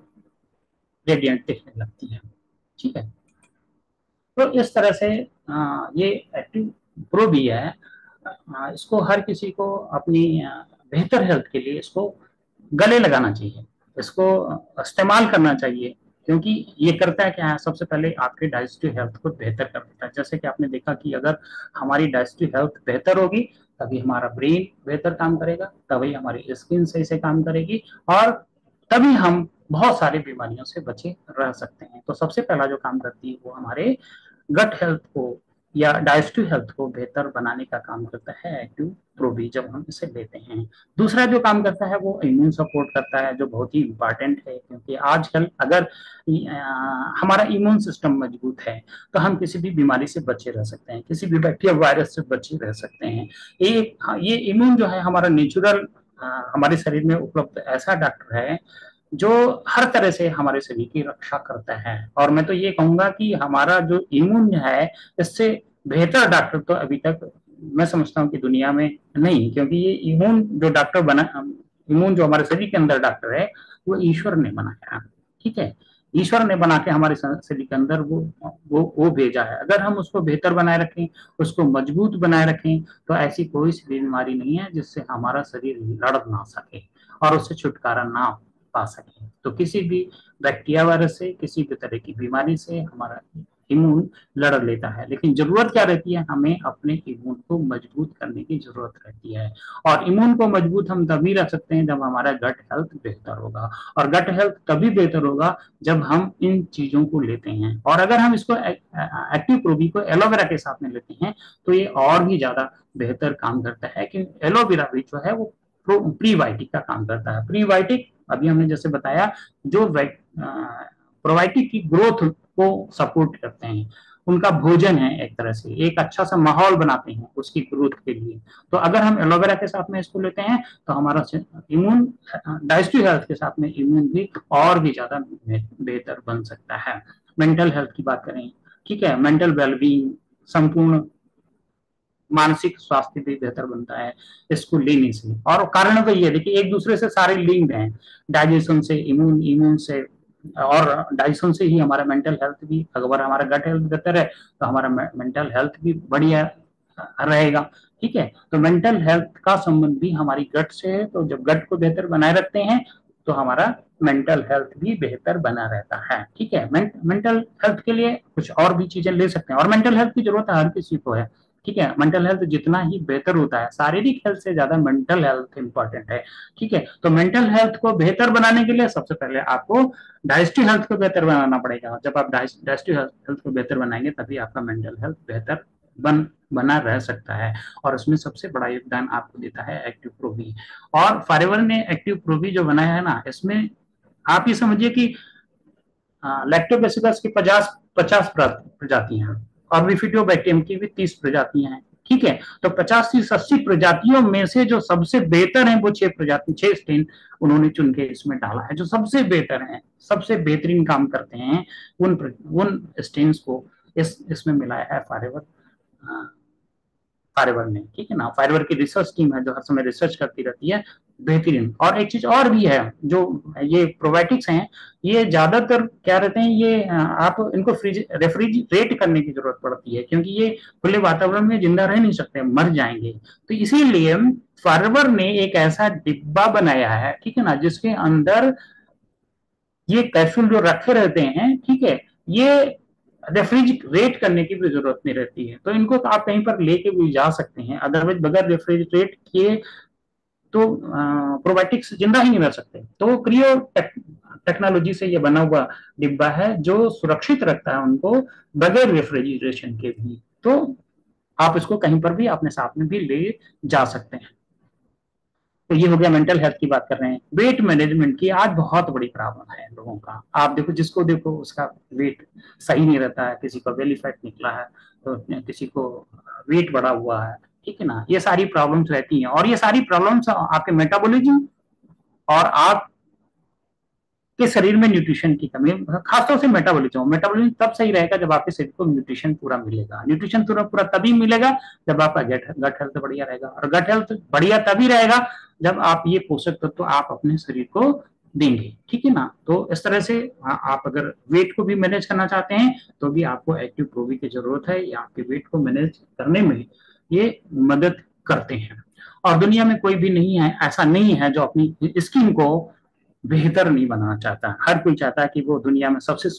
रेडियंट दिखने लगती है। ठीक है, तो इस तरह से ये एक्टिव प्रो भी है। इसको हर किसी को अपनी बेहतर हेल्थ के लिए इसको गले लगाना चाहिए, इसको इस्तेमाल करना चाहिए, क्योंकि ये करता है क्या है, सबसे पहले आपके डाइजेस्टिव हेल्थ को बेहतर कर देता है। जैसे कि आपने देखा कि अगर हमारी डाइजेस्टिव हेल्थ बेहतर होगी तभी हमारा ब्रेन बेहतर काम करेगा, तभी हमारी स्किन सही से काम करेगी और तभी हम बहुत सारी बीमारियों से बचे रह सकते हैं। तो सबसे पहला जो काम करती है वो हमारे गट हेल्थ को या डाइजेस्टिव हेल्थ को बेहतर बनाने का काम करता है एक्टिव प्रो भी, जब हम इसे लेते हैं। दूसरा जो काम करता है वो इम्यून सपोर्ट करता है, जो बहुत ही इंपॉर्टेंट है, क्योंकि आजकल अगर हमारा इम्यून सिस्टम मजबूत है तो हम किसी भी बीमारी से बचे रह सकते हैं, किसी भी बैक्टीरिया वायरस से बचे रह सकते हैं। ये इम्यून जो है हमारा नेचुरल हमारे शरीर में उपलब्ध ऐसा डॉक्टर है जो हर तरह से हमारे शरीर की रक्षा करता है। और मैं तो ये कहूंगा कि हमारा जो इम्यून है इससे बेहतर डॉक्टर तो अभी तक मैं समझता हूँ कि दुनिया में नहीं, क्योंकि ये इम्यून जो डॉक्टर बना, इम्यून जो हमारे शरीर के अंदर डॉक्टर है वो ईश्वर ने बनाया। ठीक है, ईश्वर ने बना के हमारे शरीर के अंदर वो भेजा है, अगर हम उसको बेहतर बनाए रखें, उसको मजबूत बनाए रखें, तो ऐसी कोई सी बीमारी नहीं है जिससे हमारा शरीर लड़ ना सके और उससे छुटकारा ना पा सके। तो किसी भी बैक्टीरिया वायरस से, किसी भी तरह की बीमारी से हमारा इम्यून लड़ लेता है, लेकिन जरूरत क्या रहती है, हमें अपने इम्यून को मजबूत करने की जरूरत रहती है। और इम्यून को मजबूत हम तभी रख सकते हैं जब हमारा गट हेल्थ बेहतर होगा, और गट हेल्थ तभी बेहतर होगा जब हम इन चीजों को लेते हैं। और अगर हम इसको एक्टिव प्रोबी को एलोवेरा के साथ में लेते हैं तो ये और भी ज्यादा बेहतर काम करता है, कि एलोवेरा भी जो है वो प्रीबायोटिक का काम करता है। प्रीबायोटिक अभी हमने जैसे बताया, जो प्रोबायोटिक की ग्रोथ को सपोर्ट करते हैं, उनका भोजन है, एक तरह से एक अच्छा सा माहौल बनाते हैं उसकी ग्रोथ के लिए। तो अगर हम एलोवेरा के साथ में इसको लेते हैं तो हमारा इम्यून, डाइजेस्टिव हेल्थ के साथ में इम्यून भी और भी ज्यादा बेहतर बन सकता है। मेंटल हेल्थ की बात करें, ठीक है, मेंटल वेलबींग, संपूर्ण मानसिक स्वास्थ्य भी बेहतर बनता है इसको लेने से। और कारण वही है, देखिए एक दूसरे से सारे लिंक्ड हैं, डाइजेशन से इम्यून, इम्यून से और डाइजेशन से ही हमारा मेंटल हेल्थ भी, अगर हमारा गट हेल्थ बेहतर है तो हमारा मेंटल हेल्थ भी बढ़िया रहेगा। ठीक है, तो मेंटल हेल्थ का संबंध भी हमारी गट से है, तो जब गट को बेहतर बनाए रखते हैं तो हमारा मेंटल हेल्थ भी बेहतर बना रहता है। ठीक है, मेंटल हेल्थ के लिए कुछ और भी चीजें ले सकते हैं, और मेंटल हेल्थ की जरूरत हर किसी को है। ठीक है, मेंटल हेल्थ जितना ही बेहतर होता है, शारीरिक हेल्थ से ज्यादा मेंटल हेल्थ इंपॉर्टेंट है। ठीक है, तो मेंटल हेल्थ को बेहतर बनाने के लिए सबसे पहले आपको डाइजेस्टिव हेल्थ को बेहतर बनाना पड़ेगा। जब आप डाइजेस्टिव हेल्थ को बेहतर बनाएंगे तभी आपका मेंटल हेल्थ बेहतर बना रह सकता है। और उसमें सबसे बड़ा योगदान आपको देता है एक्टिव प्रोबी। और फॉरएवर ने एक्टिव प्रोबी जो बनाया है ना, इसमें आप ये समझिए कि लैक्टोबैसिलस की 50 प्रजातियां हैं, और विफिडियोबैक्टीरियम की भी 30 प्रजातियां हैं। ठीक है, तो 50 से 80 प्रजातियों में से जो सबसे बेहतर है वो 6 स्टेन उन्होंने चुन के इसमें डाला है, जो सबसे बेहतर है, सबसे बेहतरीन काम करते हैं, उन स्टेन्स को इसमें मिलाया है फॉरएवर, फाइबर ने। ठीक है ना, फाइबर की रिसर्च टीम है जो हर समय रिसर्च करती रहती है, बेहतरीन। और एक चीज और भी है, जो ये प्रोबायोटिक्स हैं, ये ज्यादातर क्या रहते हैं, ये आप इनको रेफ्रिजरेट करने की जरूरत पड़ती है, क्योंकि ये खुले वातावरण में जिंदा रह नहीं सकते, मर जाएंगे। तो इसीलिए फाइबर ने एक ऐसा डिब्बा बनाया है, ठीक है ना, जिसके अंदर ये कैप्सूल जो रखे रहते हैं, ठीक है, ये रेफ्रिजरेट करने की भी जरूरत नहीं रहती है। तो इनको आप कहीं पर लेके भी जा सकते हैं, अदरवाइज बगैर रेफ्रिजरेट किए तो प्रोबायोटिक्स जिंदा ही नहीं रह सकते। तो क्रियो टेक्नोलॉजी से ये बना हुआ डिब्बा है जो सुरक्षित रखता है उनको बगैर रेफ्रिजरेशन के भी। तो आप इसको कहीं पर भी अपने साथ में भी ले जा सकते हैं। तो ये हो गया, मेंटल हेल्थ की बात कर रहे हैं। वेट मैनेजमेंट की आज बहुत बड़ी प्रॉब्लम है लोगों का। आप देखो, जिसको देखो उसका वेट सही नहीं रहता है, किसी का बेली फैट निकला है, तो किसी को वेट बढ़ा हुआ है। ठीक है ना, ये सारी प्रॉब्लम्स रहती हैं, और ये सारी प्रॉब्लम्स आपके मेटाबॉलिज्म और आप के शरीर में न्यूट्रिशन की कमी, खासतौर से मेटाबॉलिज्म तब सही रहेगा जब आपके शरीर को न्यूट्रिशन पूरा मिलेगा। न्यूट्रिशन पूरा पूरा तभी मिलेगा जब आपका गट हेल्थ बढ़िया रहेगा, और गट हेल्थ बढ़िया तभी रहेगा जब आप ये पोषक तत्व आप अपने शरीर को देंगे। ठीक है ना, तो इस तरह से आप अगर वेट को भी मैनेज करना चाहते हैं तो भी आपको एक्टिव प्रोबी की जरूरत है, या आपके वेट को मैनेज करने में ये मदद करते हैं। और दुनिया में कोई भी नहीं है, ऐसा नहीं है जो अपनी स्किन को बेहतर नहीं बनाना चाहता। हर कोई चाहता है कि वो दुनिया में सबसे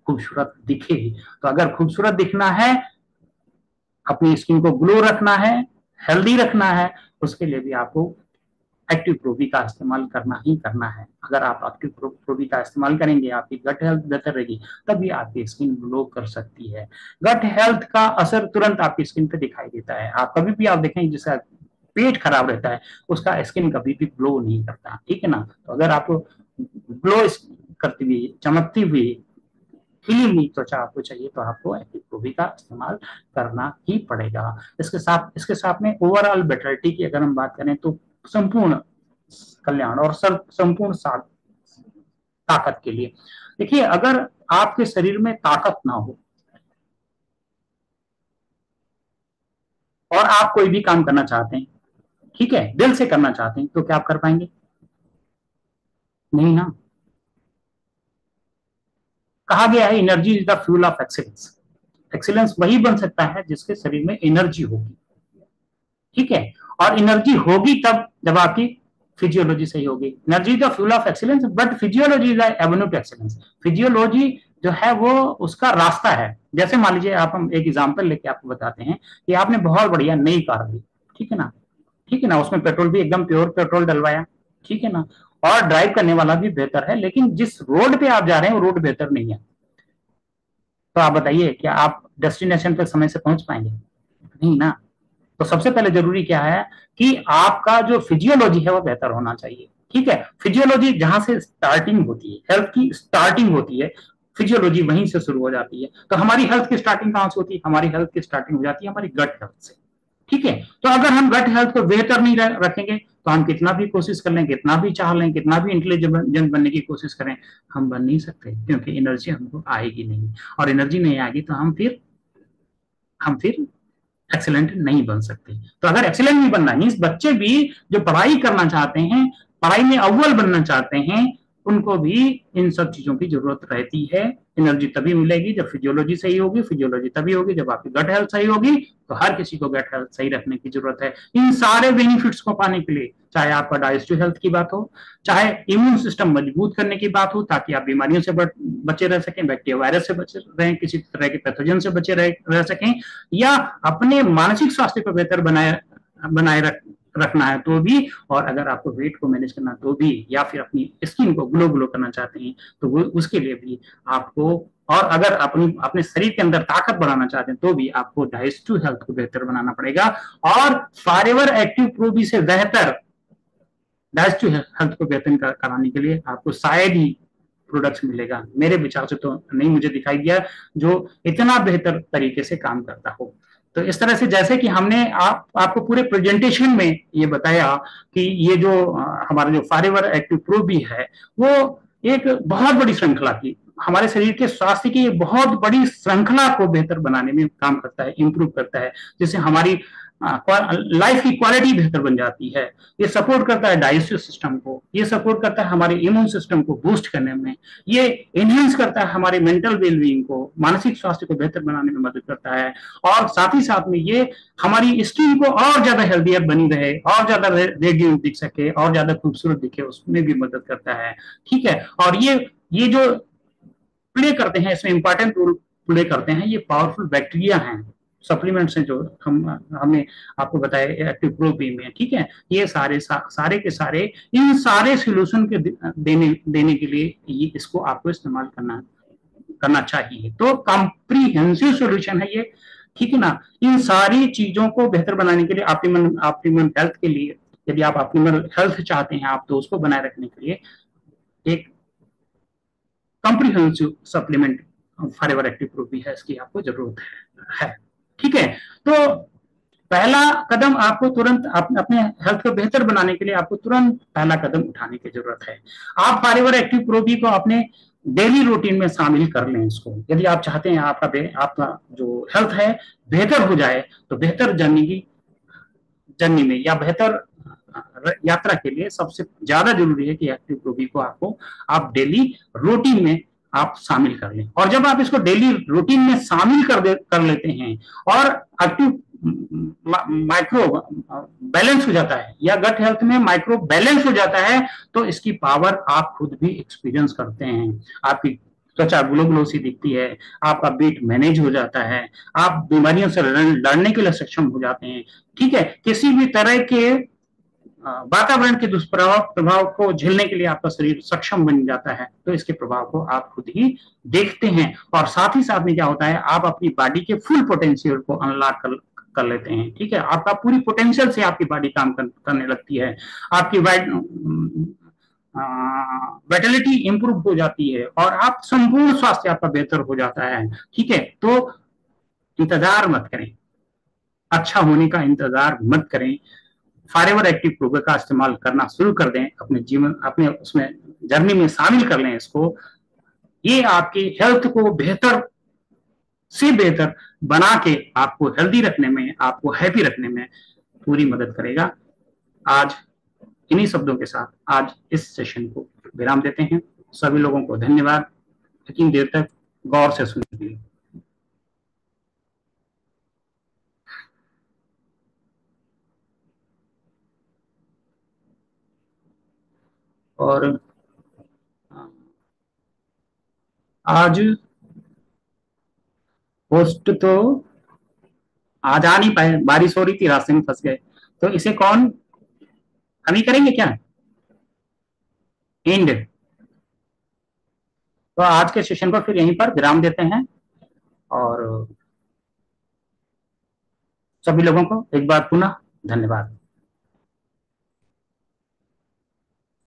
खूबसूरत दिखे। तो अगर खूबसूरत दिखना है, अपनी स्किन को ग्लो रखना है, हेल्दी रखना है, उसके लिए भी आपको एक्टिव प्रोबी का इस्तेमाल करना ही करना है। अगर आप एक्टिव प्रोबी का इस्तेमाल करेंगे, आपकी गट हेल्थ बेहतर रहेगी, तभी आपकी स्किन ग्लो कर सकती है। गट हेल्थ का असर तुरंत आपकी स्किन पे दिखाई देता है। आप कभी भी आप देखेंगे जिसका पेट खराब रहता है उसका स्किन कभी भी ग्लो नहीं करता। ठीक है ना, तो अगर आपको ग्लो करती हुई, चमकती हुई, खिली हुई त्वचा आपको चाहिए तो आपको एक्टिव प्रोबी का इस्तेमाल करना ही पड़ेगा। इसके साथ में ओवरऑल बेटरिटी की अगर हम बात करें तो संपूर्ण कल्याण और संपूर्ण ताकत के लिए, देखिए अगर आपके शरीर में ताकत ना हो और आप कोई भी काम करना चाहते हैं, ठीक है, दिल से करना चाहते हैं, तो क्या आप कर पाएंगे? नहीं ना। कहा गया है energy is the fuel of excellence. Excellence वही बन सकता है जिसके शरीर में एनर्जी होगी, ठीक है। और एनर्जी होगी तब जब आपकी फिजियोलॉजी सही होगी। Energy the fuel of excellence but physiology is avenue to excellence. Physiology जो है वो उसका रास्ता है। जैसे मान लीजिए आप, हम एक एग्जांपल लेके आपको बताते हैं कि आपने बहुत बढ़िया नई कार ली, ठीक है ना, ठीक है ना, उसमें पेट्रोल भी एकदम प्योर पेट्रोल डलवाया, ठीक है ना, और ड्राइव करने वाला भी बेहतर है, लेकिन जिस रोड पे आप जा रहे हैं वो रोड बेहतर नहीं है, तो आप बताइए क्या आप डेस्टिनेशन तक समय से पहुंच पाएंगे? नहीं ना। तो सबसे पहले जरूरी क्या है कि आपका जो फिजियोलॉजी है वो बेहतर होना चाहिए, ठीक है। फिजियोलॉजी जहां से स्टार्टिंग होती है, हेल्थ की स्टार्टिंग होती है, फिजियोलॉजी वहीं से शुरू हो जाती है। तो हमारी हेल्थ की स्टार्टिंग कहां से होती है? हमारी हेल्थ की स्टार्टिंग हो जाती है हमारी गट हेल्थ से, ठीक है। तो अगर हम गट हेल्थ को बेहतर नहीं रखेंगे तो हम कितना भी कोशिश कर लें, कितना भी चाह लें, कितना भी इंटेलिजेंट बनने की कोशिश करें, हम बन नहीं सकते, क्योंकि एनर्जी हमको आएगी नहीं। और एनर्जी नहीं आएगी तो हम फिर एक्सीलेंट नहीं बन सकते। तो अगर एक्सीलेंट नहीं बनना मीन्स बच्चे भी जो पढ़ाई करना चाहते हैं, पढ़ाई में अव्वल बनना चाहते हैं, उनको भी इन सब चीजों की जरूरत रहती है। एनर्जी तभी मिलेगी जब फिजियोलॉजी सही होगी, फिजियोलॉजी तभी होगी जब आपकी गट हेल्थ सही होगी। तो हर किसी को गट हेल्थ सही रखने की जरूरत है इन सारे बेनिफिट्स को पाने के लिए, चाहे आपका डाइजेस्टिव हेल्थ की बात हो, चाहे इम्यून सिस्टम मजबूत करने की बात हो ताकि आप बीमारियों से बचे रह सकें, बैक्टीरिया वायरस से बचे रहें, किसी तरह के पैथोजन से बचे रह सकें, या अपने मानसिक स्वास्थ्य को बेहतर बनाए रखना है तो भी, और अगर आपको वेट को मैनेज करना तो भी, या फिर अपनी स्किन को ग्लो करना चाहते हैं तो वो उसके लिए भी आपको, और अगर अपने शरीर के अंदर ताकत बढ़ाना चाहते हैं तो भी आपको डाइजेस्टिव हेल्थ को बेहतर बनाना पड़ेगा। और फॉरएवर एक्टिव प्रो भी से बेहतर डाइजेस्टिव हेल्थ को बेहतर कराने के लिए आपको शायद ही प्रोडक्ट्स मिलेगा, मेरे विचार से तो नहीं मुझे दिखाई दिया जो इतना बेहतर तरीके से काम करता हो। तो इस तरह से जैसे कि हमने आपको पूरे प्रेजेंटेशन में ये बताया कि ये जो हमारा जो फॉरएवर एक्टिव प्रो भी है वो एक बहुत बड़ी श्रृंखला की, हमारे शरीर के स्वास्थ्य की एक बहुत बड़ी श्रृंखला को बेहतर बनाने में काम करता है, इंप्रूव करता है, जिससे हमारी लाइफ की क्वालिटी बेहतर बन जाती है। ये सपोर्ट करता है डाइजेस्टिव सिस्टम को, ये सपोर्ट करता है हमारे इम्यून सिस्टम को बूस्ट करने में, ये एनहेंस करता है हमारे मेंटल वेलबींग को, मानसिक स्वास्थ्य को बेहतर बनाने में मदद करता है, और साथ ही साथ में ये हमारी स्किन को और ज्यादा हेल्दियर बनी रहे, और ज्यादा रेडियंट दिख सके, और ज्यादा खूबसूरत दिखे, उसमें भी मदद करता है, ठीक है। और ये जो प्ले करते हैं, इसमें इंपॉर्टेंट रोल प्ले करते हैं ये पावरफुल बैक्टीरिया हैं, सप्लीमेंट्स हैं जो हमने आपको बताया एक्टिव प्रो बी में, ठीक है। ये सारे के सारे इन सारे सोल्यूशन के देने के लिए ये इसको आपको इस्तेमाल करना चाहिए। तो कॉम्प्रिहेंसिव सोल्यूशन है ये, ठीक है ना। इन सारी चीजों को बेहतर बनाने के लिए, ऑप्टिमम हेल्थ के लिए, यदि आप ऑप्टिमल हेल्थ चाहते हैं आप, तो उसको बनाए रखने के लिए एक comprehensive supplement forever active pro भी है, इसकी आपको जरूरत है, ठीक है। तो पहला कदम आपको तुरंत अपने हेल्थ को बेहतर बनाने के लिए आपको तुरंत पहला कदम उठाने की जरूरत है। आप फॉरएवर एक्टिव प्रो भी को अपने डेली रूटीन में शामिल कर लें इसको, यदि आप चाहते हैं आपका जो हेल्थ है बेहतर हो जाए, तो बेहतर जर्नी में या बेहतर यात्रा के लिए सबसे ज्यादा जरूरी है कि एक्टिव प्रो भी को आप डेली रूटीन में आप शामिल कर लें। और जब आप इसको डेली रूटीन में शामिल कर लेते हैं और एक्टिव माइक्रो बैलेंस हो जाता है, या गट हेल्थ में माइक्रो बैलेंस हो जाता है, तो इसकी पावर आप खुद भी एक्सपीरियंस करते हैं। आपकी त्वचा ग्लो ग्लो सी दिखती है, आपका वेट मैनेज हो जाता है, आप बीमारियों से लड़ने के लिए सक्षम हो जाते हैं, ठीक है। किसी भी तरह के वातावरण के दुष्प्रभाव को झेलने के लिए आपका शरीर सक्षम बन जाता है। तो इसके प्रभाव को आप खुद ही देखते हैं, और साथ ही साथ में क्या होता है, आप अपनी बॉडी के फुल पोटेंशियल को अनलॉक कर लेते हैं, ठीक है। आपका पूरी पोटेंशियल से आपकी बॉडी काम करने लगती है, आपकी वाइटलिटी इंप्रूव हो जाती है, और आप संपूर्ण स्वास्थ्य आपका बेहतर हो जाता है, ठीक है। तो इंतजार मत करें, अच्छा होने का इंतजार मत करें, फॉरएवर एक्टिव प्रो का इस्तेमाल करना शुरू कर दें, अपने जीवन अपने उसमें जर्नी में शामिल कर लें इसको। ये आपकी हेल्थ को बेहतर से बेहतर बना के आपको हेल्दी रखने में, आपको हैप्पी रखने में पूरी मदद करेगा। आज इन्हीं शब्दों के साथ आज इस सेशन को विराम देते हैं। सभी लोगों को धन्यवाद। लेकिन देर तक गौर से सुनिए। और आज होस्ट तो आज आ नहीं पाए, बारिश हो रही थी, रास्ते में फंस गए, तो इसे कौन, हम ही करेंगे क्या, एंड। तो आज के सेशन को फिर यहीं पर विराम देते हैं, और सभी लोगों को एक बार पुनः धन्यवाद।